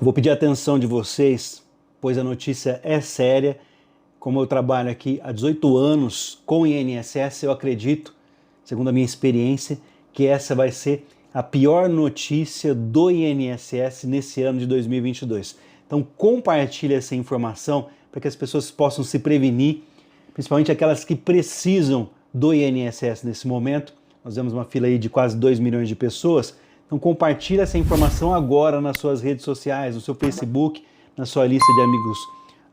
Vou pedir a atenção de vocês, pois a notícia é séria. Como eu trabalho aqui há 18 anos com o INSS, eu acredito, segundo a minha experiência, que essa vai ser a pior notícia do INSS nesse ano de 2022. Então compartilhe essa informação para que as pessoas possam se prevenir, principalmente aquelas que precisam do INSS nesse momento. Nós vemos uma fila aí de quase 2 milhões de pessoas. Então compartilhe essa informação agora nas suas redes sociais, no seu Facebook, na sua lista de amigos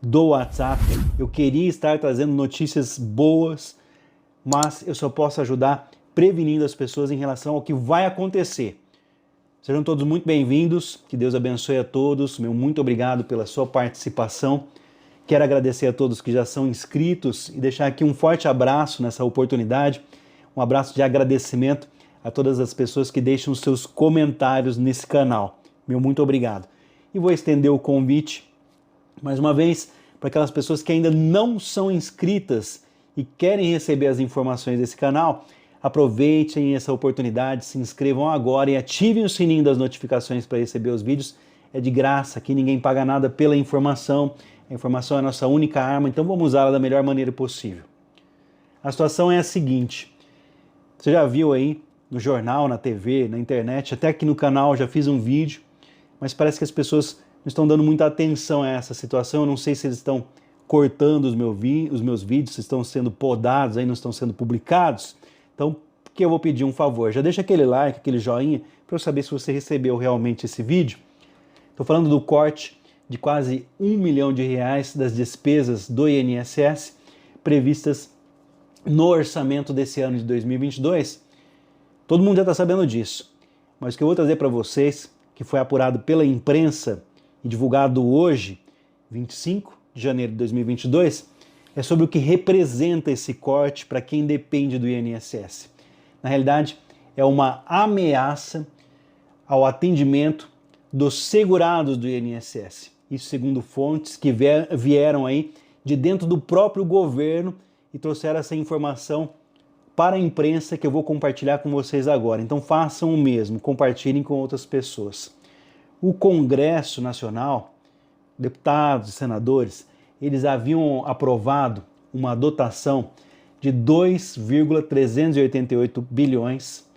do WhatsApp. Eu queria estar trazendo notícias boas, mas eu só posso ajudar prevenindo as pessoas em relação ao que vai acontecer. Sejam todos muito bem-vindos, que Deus abençoe a todos, meu muito obrigado pela sua participação. Quero agradecer a todos que já são inscritos e deixar aqui um forte abraço nessa oportunidade, um abraço de agradecimento a todas as pessoas que deixam seus comentários nesse canal. Meu muito obrigado. E vou estender o convite mais uma vez, para aquelas pessoas que ainda não são inscritas e querem receber as informações desse canal, aproveitem essa oportunidade, se inscrevam agora e ativem o sininho das notificações para receber os vídeos. É de graça, aqui ninguém paga nada pela informação. A informação é a nossa única arma, então vamos usá-la da melhor maneira possível. A situação é a seguinte, você já viu aí no jornal, na TV, na internet, até aqui no canal já fiz um vídeo, mas parece que as pessoas não estão dando muita atenção a essa situação. Eu não sei se eles estão cortando os meus vídeos, se estão sendo podados, aí não estão sendo publicados. Então, que eu vou pedir um favor, já deixa aquele like, aquele joinha, para eu saber se você recebeu realmente esse vídeo. Estou falando do corte de quase R$1 milhão das despesas do INSS previstas no orçamento desse ano de 2022. Todo mundo já está sabendo disso, mas o que eu vou trazer para vocês, que foi apurado pela imprensa e divulgado hoje, 25 de janeiro de 2022, é sobre o que representa esse corte para quem depende do INSS. Na realidade, é uma ameaça ao atendimento dos segurados do INSS. Isso segundo fontes que vieram aí de dentro do próprio governo e trouxeram essa informação para a imprensa que eu vou compartilhar com vocês agora. Então façam o mesmo, compartilhem com outras pessoas. O Congresso Nacional, deputados e senadores, eles haviam aprovado uma dotação de 2,388 bilhões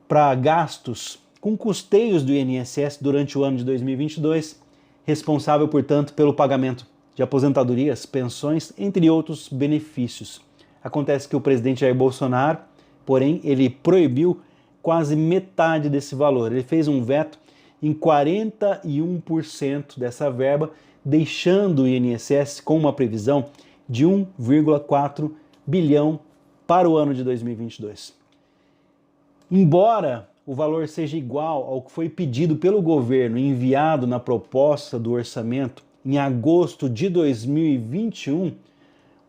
para gastos com custeios do INSS durante o ano de 2022, responsável, portanto, pelo pagamento de aposentadorias, pensões, entre outros benefícios. Acontece que o presidente Jair Bolsonaro, porém, ele proibiu quase metade desse valor. Ele fez um veto em 41% dessa verba, deixando o INSS com uma previsão de 1,4 bilhão para o ano de 2022. Embora o valor seja igual ao que foi pedido pelo governo enviado na proposta do orçamento em agosto de 2021,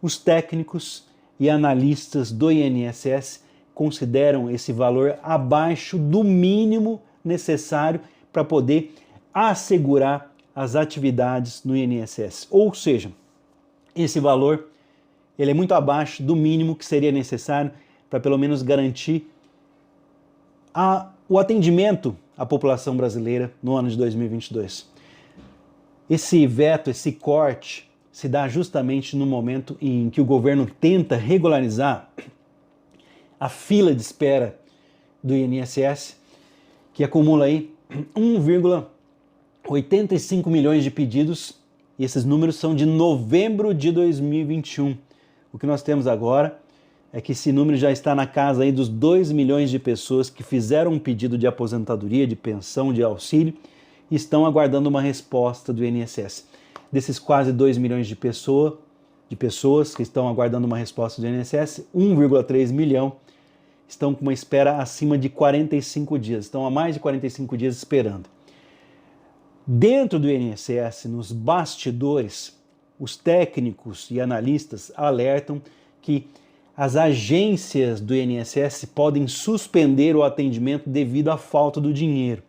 os técnicos e analistas do INSS consideram esse valor abaixo do mínimo necessário para poder assegurar as atividades no INSS. Ou seja, esse valor ele é muito abaixo do mínimo que seria necessário para pelo menos garantir o atendimento à população brasileira no ano de 2022. Esse veto, esse corte, se dá justamente no momento em que o governo tenta regularizar a fila de espera do INSS, que acumula aí 1,85 milhões de pedidos, e esses números são de novembro de 2021. O que nós temos agora é que esse número já está na casa aí dos 2 milhões de pessoas que fizeram um pedido de aposentadoria, de pensão, de auxílio, e estão aguardando uma resposta do INSS. Desses quase 2 milhões de pessoas que estão aguardando uma resposta do INSS, 1,3 milhão estão com uma espera acima de 45 dias, estão há mais de 45 dias esperando. Dentro do INSS, nos bastidores, os técnicos e analistas alertam que as agências do INSS podem suspender o atendimento devido à falta do dinheiro.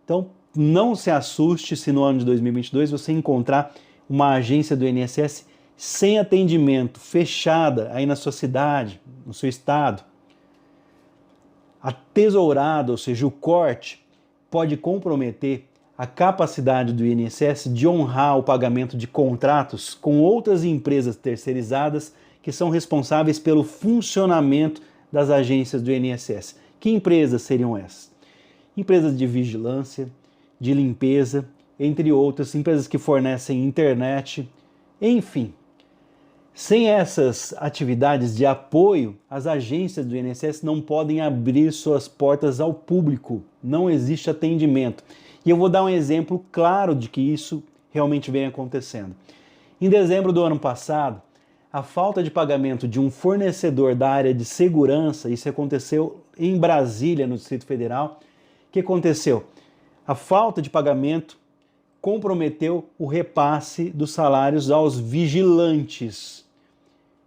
Então, não se assuste se no ano de 2022 você encontrar uma agência do INSS sem atendimento, fechada aí na sua cidade, no seu estado. A tesourada, ou seja, o corte, pode comprometer a capacidade do INSS de honrar o pagamento de contratos com outras empresas terceirizadas que são responsáveis pelo funcionamento das agências do INSS. Que empresas seriam essas? Empresas de vigilância, de limpeza, entre outras, empresas que fornecem internet, enfim. Sem essas atividades de apoio, as agências do INSS não podem abrir suas portas ao público, não existe atendimento. E eu vou dar um exemplo claro de que isso realmente vem acontecendo. Em dezembro do ano passado, a falta de pagamento de um fornecedor da área de segurança, isso aconteceu em Brasília, no Distrito Federal. O que aconteceu? A falta de pagamento comprometeu o repasse dos salários aos vigilantes.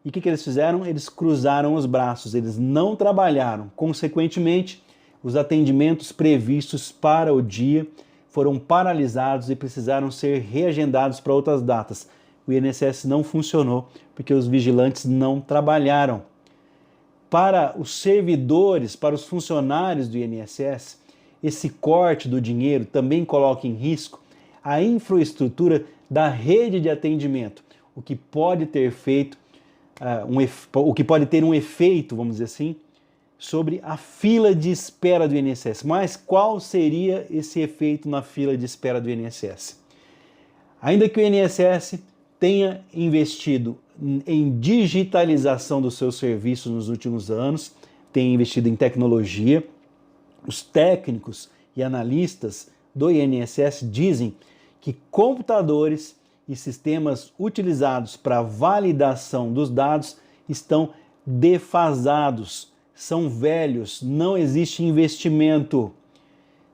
E o que eles fizeram? Eles cruzaram os braços, eles não trabalharam. Consequentemente, os atendimentos previstos para o dia foram paralisados e precisaram ser reagendados para outras datas. O INSS não funcionou porque os vigilantes não trabalharam. Para os servidores, para os funcionários do INSS, esse corte do dinheiro também coloca em risco a infraestrutura da rede de atendimento, o que pode ter um efeito, vamos dizer assim, sobre a fila de espera do INSS. Mas qual seria esse efeito na fila de espera do INSS? Ainda que o INSS tenha investido em digitalização dos seus serviços nos últimos anos, tenha investido em tecnologia, os técnicos e analistas do INSS dizem que computadores e sistemas utilizados para validação dos dados estão defasados, são velhos, não existe investimento.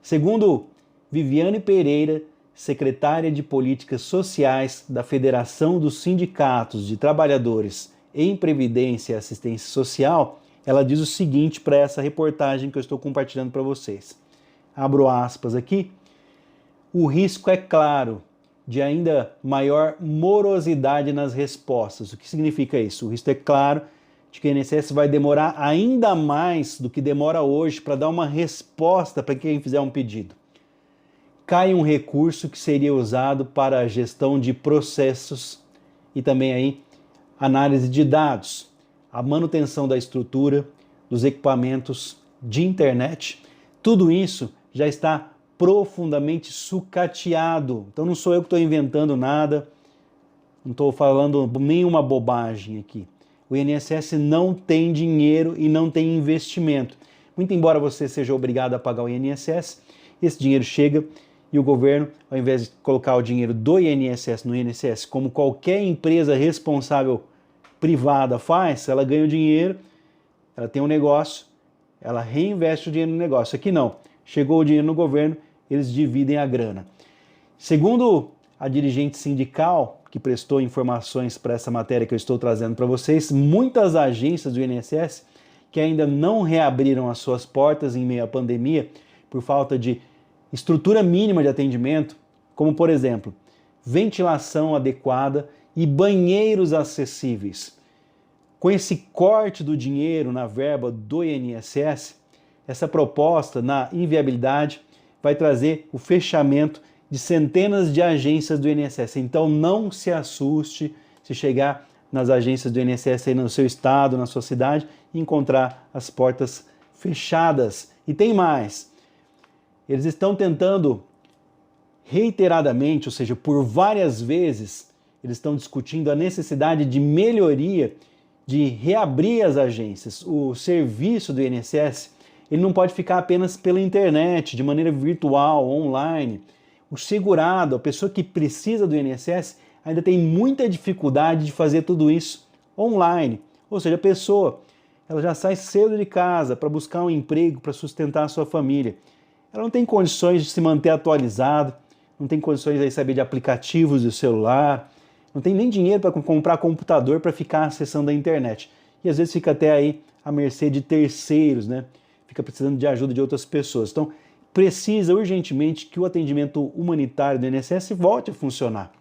Segundo Viviane Pereira, secretária de Políticas Sociais da Federação dos Sindicatos de Trabalhadores em Previdência e Assistência Social, ela diz o seguinte para essa reportagem que eu estou compartilhando para vocês. Abro aspas aqui. O risco é claro de ainda maior morosidade nas respostas. O que significa isso? O risco é claro de que o INSS vai demorar ainda mais do que demora hoje para dar uma resposta para quem fizer um pedido. Cai um recurso que seria usado para a gestão de processos e também aí análise de dados, a manutenção da estrutura, dos equipamentos de internet. Tudo isso já está profundamente sucateado. Então não sou eu que estou inventando nada, não estou falando nenhuma bobagem aqui. O INSS não tem dinheiro e não tem investimento. Muito embora você seja obrigado a pagar o INSS, esse dinheiro chega e o governo, ao invés de colocar o dinheiro do INSS no INSS, como qualquer empresa responsável privada faz, ela ganha o dinheiro, ela tem um negócio, ela reinveste o dinheiro no negócio. Aqui não. Chegou o dinheiro no governo, eles dividem a grana. Segundo a dirigente sindical que prestou informações para essa matéria que eu estou trazendo para vocês, muitas agências do INSS que ainda não reabriram as suas portas em meio à pandemia por falta de estrutura mínima de atendimento, como por exemplo, ventilação adequada e banheiros acessíveis. Com esse corte do dinheiro na verba do INSS, essa proposta na inviabilidade vai trazer o fechamento de centenas de agências do INSS. Então não se assuste se chegar nas agências do INSS aí no seu estado, na sua cidade, e encontrar as portas fechadas. E tem mais. Eles estão tentando reiteradamente, ou seja, por várias vezes, eles estão discutindo a necessidade de melhoria, de reabrir as agências. O serviço do INSS, ele não pode ficar apenas pela internet, de maneira virtual, online. O segurado, a pessoa que precisa do INSS, ainda tem muita dificuldade de fazer tudo isso online. Ou seja, a pessoa, ela já sai cedo de casa para buscar um emprego, para sustentar a sua família. Ela não tem condições de se manter atualizado, não tem condições de saber de aplicativos do celular, não tem nem dinheiro para comprar computador para ficar acessando a internet. E às vezes fica até aí à mercê de terceiros, né? Fica precisando de ajuda de outras pessoas. Então, precisa urgentemente que o atendimento humanitário do INSS volte a funcionar.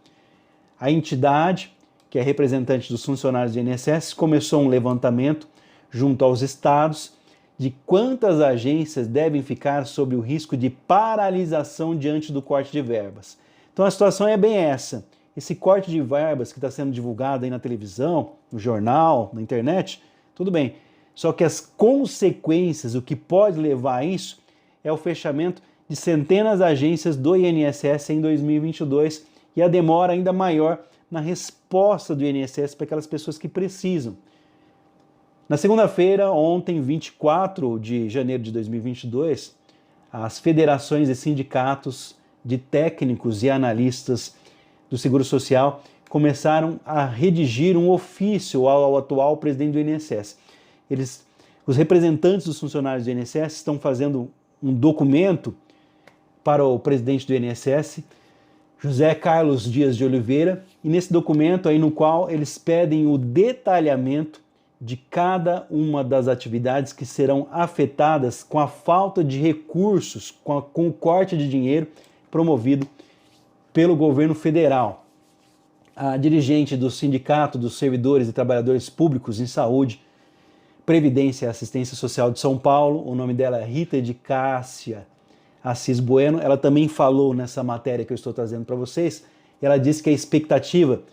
A entidade, que é representante dos funcionários do INSS, começou um levantamento junto aos estados de quantas agências devem ficar sob o risco de paralisação diante do corte de verbas. Então a situação é bem essa. Esse corte de verbas que está sendo divulgado aí na televisão, no jornal, na internet, tudo bem. Só que as consequências, o que pode levar a isso, é o fechamento de centenas de agências do INSS em 2022 e a demora ainda maior na resposta do INSS para aquelas pessoas que precisam. Na segunda-feira, ontem, 24 de janeiro de 2022, as federações e sindicatos de técnicos e analistas do Seguro Social começaram a redigir um ofício ao atual presidente do INSS. Os representantes dos funcionários do INSS estão fazendo um documento para o presidente do INSS, José Carlos Dias de Oliveira, e nesse documento aí no qual eles pedem o detalhamento de cada uma das atividades que serão afetadas com a falta de recursos, com o corte de dinheiro promovido pelo governo federal. A dirigente do Sindicato dos Servidores e Trabalhadores Públicos em Saúde, Previdência e Assistência Social de São Paulo, o nome dela é Rita de Cássia Assis Bueno, ela também falou nessa matéria que eu estou trazendo para vocês, ela disse que a expectativa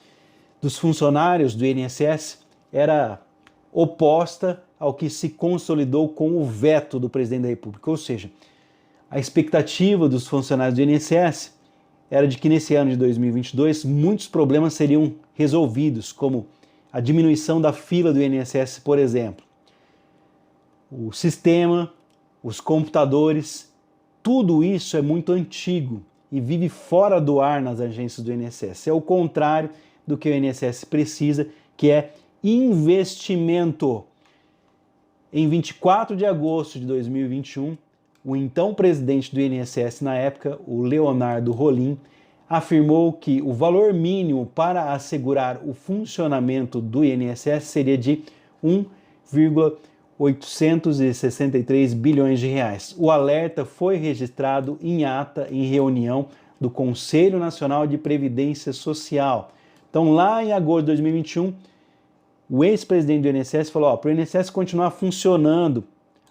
dos funcionários do INSS era oposta ao que se consolidou com o veto do presidente da República, ou seja, a expectativa dos funcionários do INSS era de que nesse ano de 2022 muitos problemas seriam resolvidos, como a diminuição da fila do INSS, por exemplo. O sistema, os computadores, tudo isso é muito antigo e vive fora do ar nas agências do INSS. É o contrário do que o INSS precisa, que é investimento. Em 24 de agosto de 2021, o então presidente do INSS na época, o Leonardo Rolim, afirmou que o valor mínimo para assegurar o funcionamento do INSS seria de 1,863 bilhões de reais. O alerta foi registrado em ata em reunião do Conselho Nacional de Previdência Social. Então, lá em agosto de 2021, o ex-presidente do INSS falou, para o INSS continuar funcionando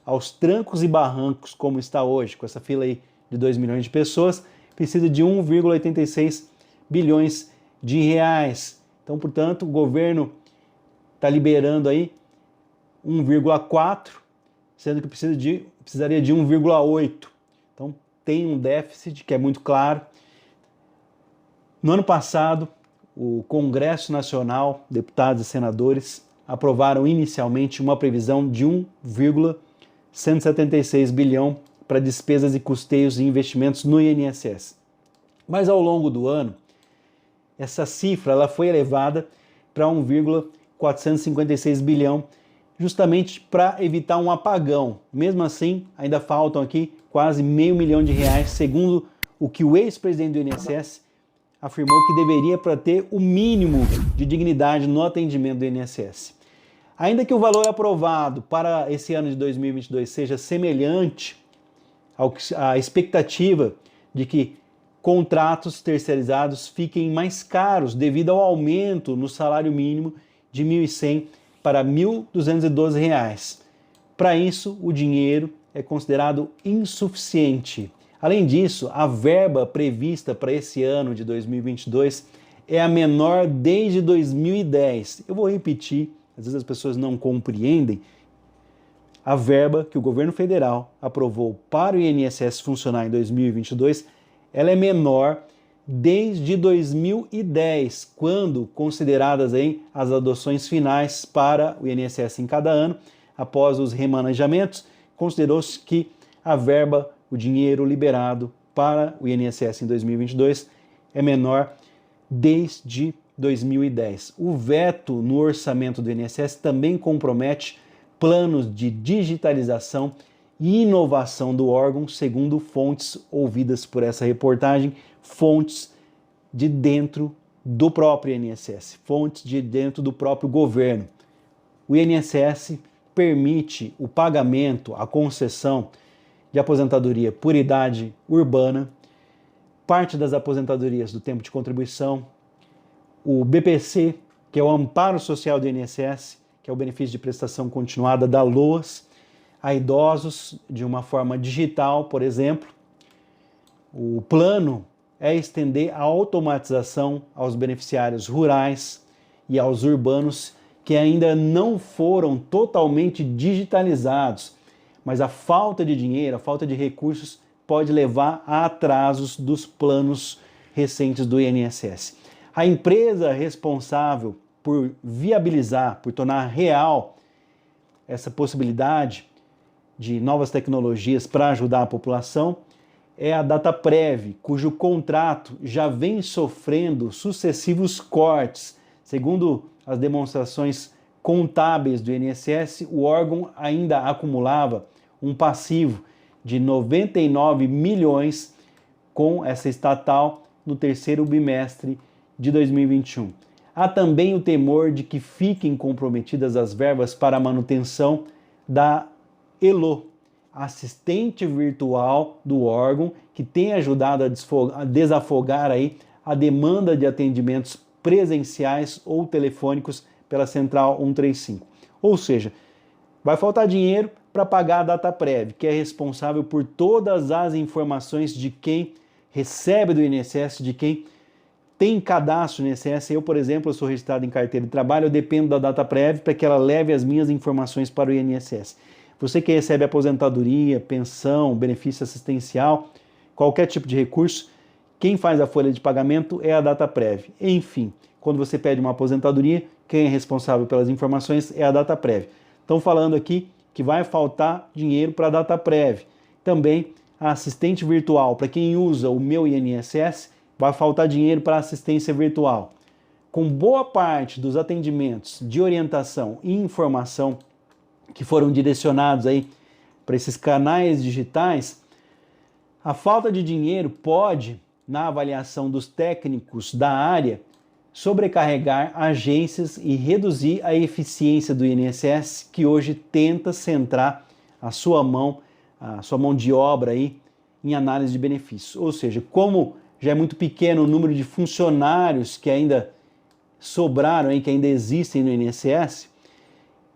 aos trancos e barrancos como está hoje, com essa fila aí de 2 milhões de pessoas, precisa de 1,86 bilhões de reais. Então, portanto, o governo está liberando aí 1,4, sendo que precisaria de 1,8. Então, tem um déficit que é muito claro. No ano passado, o Congresso Nacional, deputados e senadores, aprovaram inicialmente uma previsão de 1,176 bilhão para despesas e custeios e investimentos no INSS. Mas ao longo do ano, essa cifra ela foi elevada para 1,456 bilhão, justamente para evitar um apagão. Mesmo assim, ainda faltam aqui quase R$500 milhão, segundo o que o ex-presidente do INSS afirmou que deveria para ter o mínimo de dignidade no atendimento do INSS. Ainda que o valor aprovado para esse ano de 2022 seja semelhante à expectativa de que contratos terceirizados fiquem mais caros devido ao aumento no salário mínimo de R$ 1.100 para R$ 1.212. Para isso, o dinheiro é considerado insuficiente. Além disso, a verba prevista para esse ano de 2022 é a menor desde 2010. Eu vou repetir, às vezes as pessoas não compreendem. A verba que o governo federal aprovou para o INSS funcionar em 2022, ela é menor desde 2010, quando consideradas aí as adoções finais para o INSS em cada ano, após os remanejamentos, considerou-se que a verba, o dinheiro liberado para o INSS em 2022 é menor desde 2010. O veto no orçamento do INSS também compromete planos de digitalização e inovação do órgão, segundo fontes ouvidas por essa reportagem, fontes de dentro do próprio INSS, fontes de dentro do próprio governo. O INSS permite o pagamento, a concessão de aposentadoria por idade urbana, parte das aposentadorias do tempo de contribuição, o BPC, que é o Amparo Social do INSS, que é o benefício de prestação continuada da LOAS, a idosos de uma forma digital, por exemplo. O plano é estender a automatização aos beneficiários rurais e aos urbanos que ainda não foram totalmente digitalizados, mas a falta de dinheiro, a falta de recursos pode levar a atrasos dos planos recentes do INSS. A empresa responsável por viabilizar, por tornar real essa possibilidade de novas tecnologias para ajudar a população é a Dataprev, cujo contrato já vem sofrendo sucessivos cortes. Segundo as demonstrações contábeis do INSS, o órgão ainda acumulava um passivo de 99 milhões com essa estatal no terceiro bimestre de 2021. Há também o temor de que fiquem comprometidas as verbas para a manutenção da ELO, assistente virtual do órgão, que tem ajudado a desafogar aí a demanda de atendimentos presenciais ou telefônicos pela Central 135. Ou seja, vai faltar dinheiro para pagar a Dataprev, que é responsável por todas as informações de quem recebe do INSS, de quem tem cadastro no INSS. Eu, por exemplo, eu sou registrado em carteira de trabalho, eu dependo da Dataprev para que ela leve as minhas informações para o INSS. Você que recebe aposentadoria, pensão, benefício assistencial, qualquer tipo de recurso, quem faz a folha de pagamento é a Dataprev. Enfim, quando você pede uma aposentadoria, quem é responsável pelas informações é a Dataprev. Estão falando aqui que vai faltar dinheiro para a Dataprev. Também a assistente virtual, para quem usa o Meu INSS, vai faltar dinheiro para a assistência virtual. Com boa parte dos atendimentos de orientação e informação que foram direcionados aí para esses canais digitais, a falta de dinheiro pode, na avaliação dos técnicos da área, sobrecarregar agências e reduzir a eficiência do INSS, que hoje tenta centrar a sua mão de obra aí em análise de benefícios. Ou seja, como já é muito pequeno o número de funcionários que ainda sobraram aí, que ainda existem no INSS,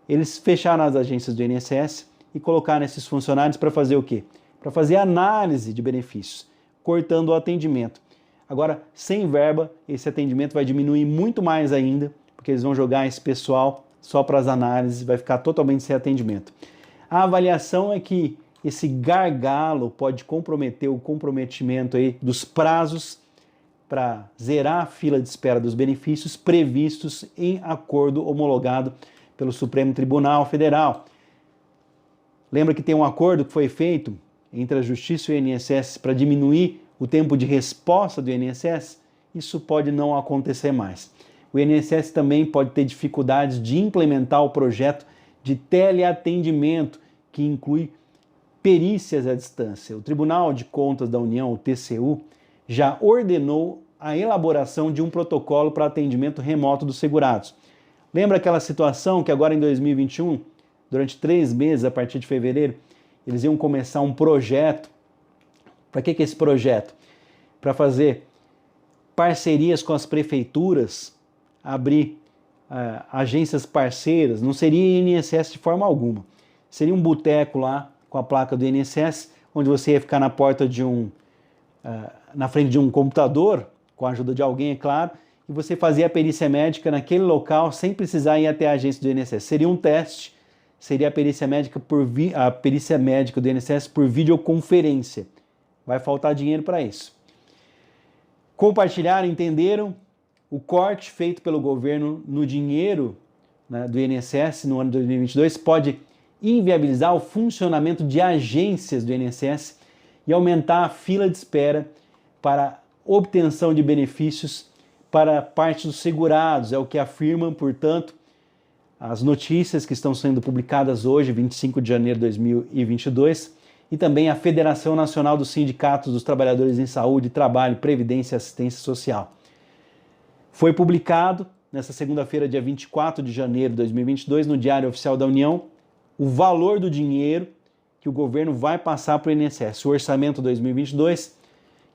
eles fecharam as agências do INSS e colocaram esses funcionários para fazer o quê? Para fazer análise de benefícios, cortando o atendimento. Agora, sem verba, esse atendimento vai diminuir muito mais ainda, porque eles vão jogar esse pessoal só para as análises, vai ficar totalmente sem atendimento. A avaliação é que esse gargalo pode comprometer o comprometimento aí dos prazos para zerar a fila de espera dos benefícios previstos em acordo homologado pelo Supremo Tribunal Federal. Lembra que tem um acordo que foi feito entre a Justiça e o INSS para diminuir o tempo de resposta do INSS? Isso pode não acontecer mais. O INSS também pode ter dificuldades de implementar o projeto de teleatendimento, que inclui perícias à distância. O Tribunal de Contas da União, o TCU, já ordenou a elaboração de um protocolo para atendimento remoto dos segurados. Lembra aquela situação que agora em 2021, durante 3 meses, a partir de fevereiro, eles iam começar um projeto. Para que é esse projeto? Para fazer parcerias com as prefeituras, abrir agências parceiras. Não seria INSS de forma alguma. Seria um boteco lá com a placa do INSS, onde você ia ficar na porta na frente de um computador, com a ajuda de alguém, é claro, e você fazia a perícia médica naquele local sem precisar ir até a agência do INSS. Seria um teste, seria a perícia médica do INSS por videoconferência. Vai faltar dinheiro para isso. Compartilharam, entenderam o corte feito pelo governo no dinheiro, né, do INSS no ano de 2022 pode inviabilizar o funcionamento de agências do INSS e aumentar a fila de espera para obtenção de benefícios para parte dos segurados. É o que afirmam, portanto, as notícias que estão sendo publicadas hoje, 25 de janeiro de 2022, e também a Federação Nacional dos Sindicatos dos Trabalhadores em Saúde, Trabalho, Previdência e Assistência Social. Foi publicado nesta segunda-feira, dia 24 de janeiro de 2022, no Diário Oficial da União, o valor do dinheiro que o governo vai passar para o INSS, o orçamento 2022,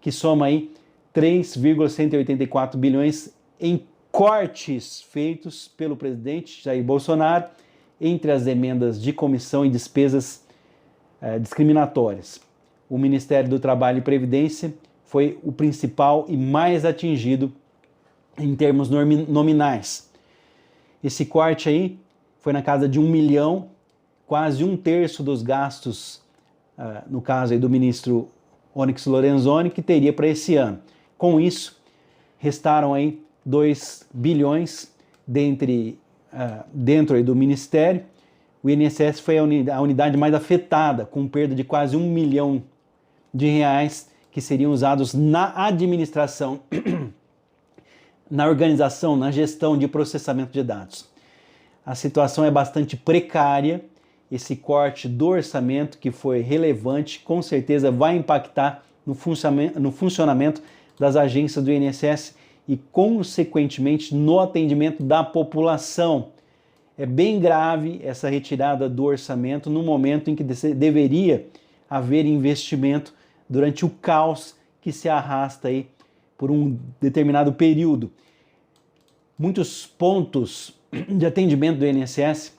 que soma aí 3,184 bilhões em cortes feitos pelo presidente Jair Bolsonaro entre as emendas de comissão e despesas discriminatórias. O Ministério do Trabalho e Previdência foi o principal e mais atingido em termos nominais. Esse corte aí foi na casa de 1 milhão, quase 1/3 dos gastos, no caso aí do ministro Onyx Lorenzoni, que teria para esse ano. Com isso, restaram aí 2 bilhões dentro aí do Ministério. O INSS foi a unidade mais afetada, com perda de quase 1 milhão de reais que seriam usados na administração, na organização, na gestão de processamento de dados. A situação é bastante precária. Esse corte do orçamento, que foi relevante, com certeza vai impactar no funcionamento das agências do INSS e, consequentemente, no atendimento da população. É bem grave essa retirada do orçamento no momento em que deveria haver investimento durante o caos que se arrasta aí por um determinado período. Muitos pontos de atendimento do INSS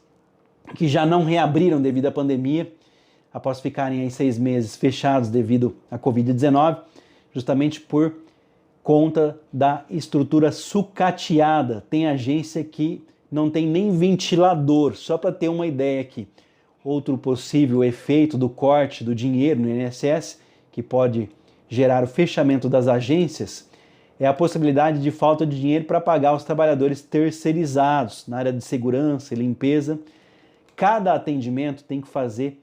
que já não reabriram devido à pandemia, após ficarem aí 6 meses fechados devido à Covid-19, justamente por conta da estrutura sucateada. Tem agência que não tem nem ventilador, só para ter uma ideia aqui. Outro possível efeito do corte do dinheiro no INSS, que pode gerar o fechamento das agências, é a possibilidade de falta de dinheiro para pagar os trabalhadores terceirizados na área de segurança e limpeza. Cada atendimento tem que fazer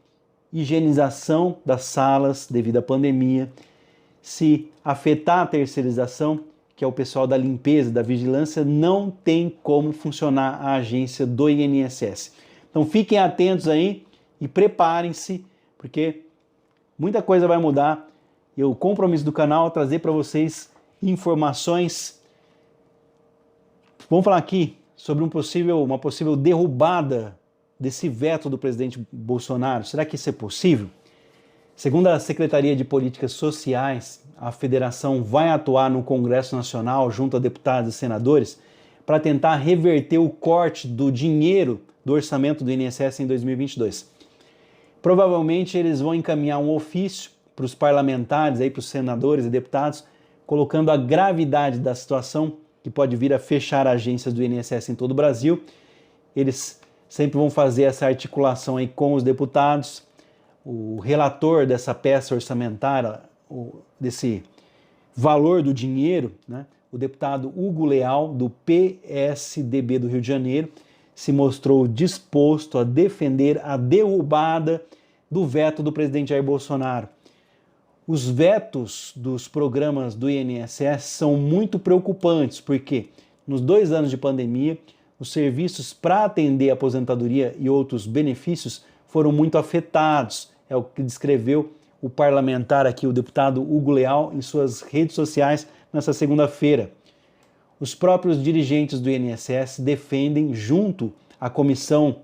higienização das salas devido à pandemia. Se afetar a terceirização, que é o pessoal da limpeza, da vigilância, não tem como funcionar a agência do INSS. Então fiquem atentos aí e preparem-se, porque muita coisa vai mudar. E o compromisso do canal é trazer para vocês informações. Vamos falar aqui sobre uma possível derrubada desse veto do presidente Bolsonaro. Será que isso é possível? Segundo a Secretaria de Políticas Sociais, a federação vai atuar no Congresso Nacional junto a deputados e senadores para tentar reverter o corte do dinheiro do orçamento do INSS em 2022. Provavelmente eles vão encaminhar um ofício para os parlamentares, para os senadores e deputados, colocando a gravidade da situação que pode vir a fechar agências do INSS em todo o Brasil. Eles sempre vão fazer essa articulação aí com os deputados. O relator dessa peça orçamentária, desse valor do dinheiro, né, o deputado Hugo Leal, do PSDB do Rio de Janeiro, se mostrou disposto a defender a derrubada do veto do presidente Jair Bolsonaro. Os vetos dos programas do INSS são muito preocupantes, porque nos 2 anos de pandemia, os serviços para atender a aposentadoria e outros benefícios foram muito afetados. É o que descreveu o parlamentar aqui, o deputado Hugo Leal, em suas redes sociais nessa segunda-feira. Os próprios dirigentes do INSS defendem, junto à comissão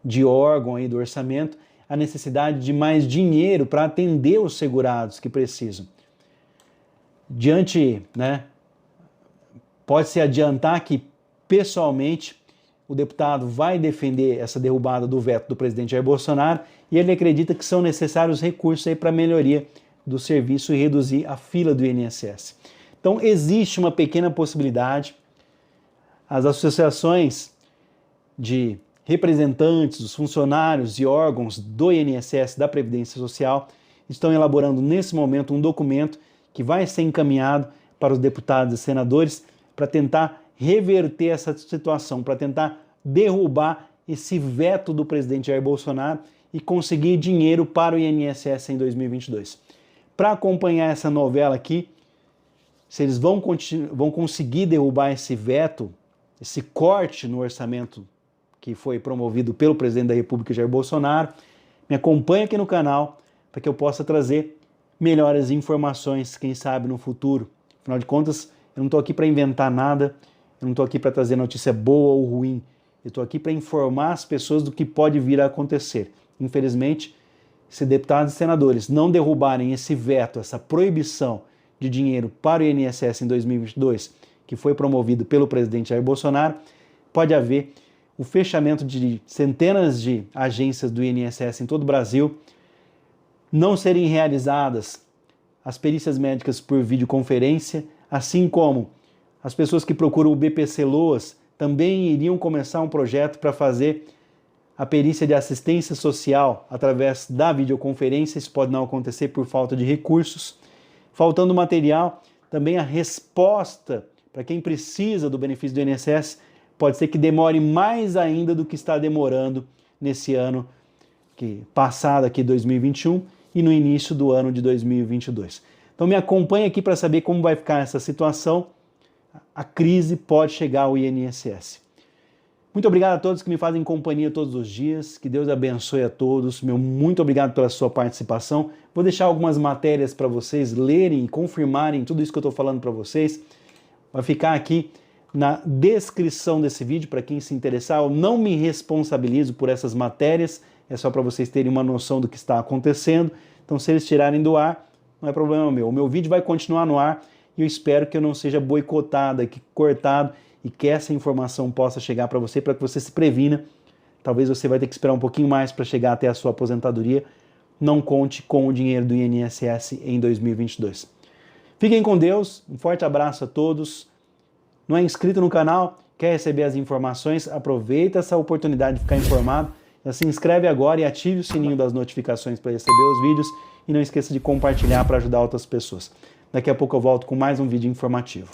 de órgão aí do orçamento, a necessidade de mais dinheiro para atender os segurados que precisam. Pode-se adiantar que, pessoalmente, o deputado vai defender essa derrubada do veto do presidente Jair Bolsonaro e ele acredita que são necessários recursos aí para a melhoria do serviço e reduzir a fila do INSS. Então, existe uma pequena possibilidade. As associações de representantes, dos funcionários e órgãos do INSS, da Previdência Social, estão elaborando nesse momento um documento que vai ser encaminhado para os deputados e senadores para tentar reverter essa situação, para tentar derrubar esse veto do presidente Jair Bolsonaro e conseguir dinheiro para o INSS em 2022. Para acompanhar essa novela aqui, se eles vão conseguir derrubar esse veto, esse corte no orçamento que foi promovido pelo presidente da República, Jair Bolsonaro, me acompanhe aqui no canal para que eu possa trazer melhores informações, quem sabe no futuro. Afinal de contas, eu não estou aqui para inventar nada, eu não estou aqui para trazer notícia boa ou ruim, eu estou aqui para informar as pessoas do que pode vir a acontecer. Infelizmente, se deputados e senadores não derrubarem esse veto, essa proibição de dinheiro para o INSS em 2022, que foi promovido pelo presidente Jair Bolsonaro, pode haver o fechamento de centenas de agências do INSS em todo o Brasil, não serem realizadas as perícias médicas por videoconferência, assim como as pessoas que procuram o BPC-Loas também iriam começar um projeto para fazer a perícia de assistência social através da videoconferência. Isso pode não acontecer por falta de recursos. Faltando material, também a resposta para quem precisa do benefício do INSS pode ser que demore mais ainda do que está demorando nesse ano passado, aqui 2021, e no início do ano de 2022. Então me acompanhe aqui para saber como vai ficar essa situação. A crise pode chegar ao INSS. Muito obrigado a todos que me fazem companhia todos os dias. Que Deus abençoe a todos. Muito obrigado pela sua participação. Vou deixar algumas matérias para vocês lerem e confirmarem tudo isso que eu estou falando para vocês. Vai ficar aqui na descrição desse vídeo para quem se interessar. Eu não me responsabilizo por essas matérias. É só para vocês terem uma noção do que está acontecendo. Então, se eles tirarem do ar, não é problema meu. O meu vídeo vai continuar no ar e eu espero que eu não seja boicotado aqui, cortado, e que essa informação possa chegar para que você se previna. Talvez você vai ter que esperar um pouquinho mais para chegar até a sua aposentadoria. Não conte com o dinheiro do INSS em 2022. Fiquem com Deus, um forte abraço a todos. Não é inscrito no canal? Quer receber as informações? Aproveita essa oportunidade de ficar informado. Se inscreve agora e ative o sininho das notificações para receber os vídeos. E não esqueça de compartilhar para ajudar outras pessoas. Daqui a pouco eu volto com mais um vídeo informativo.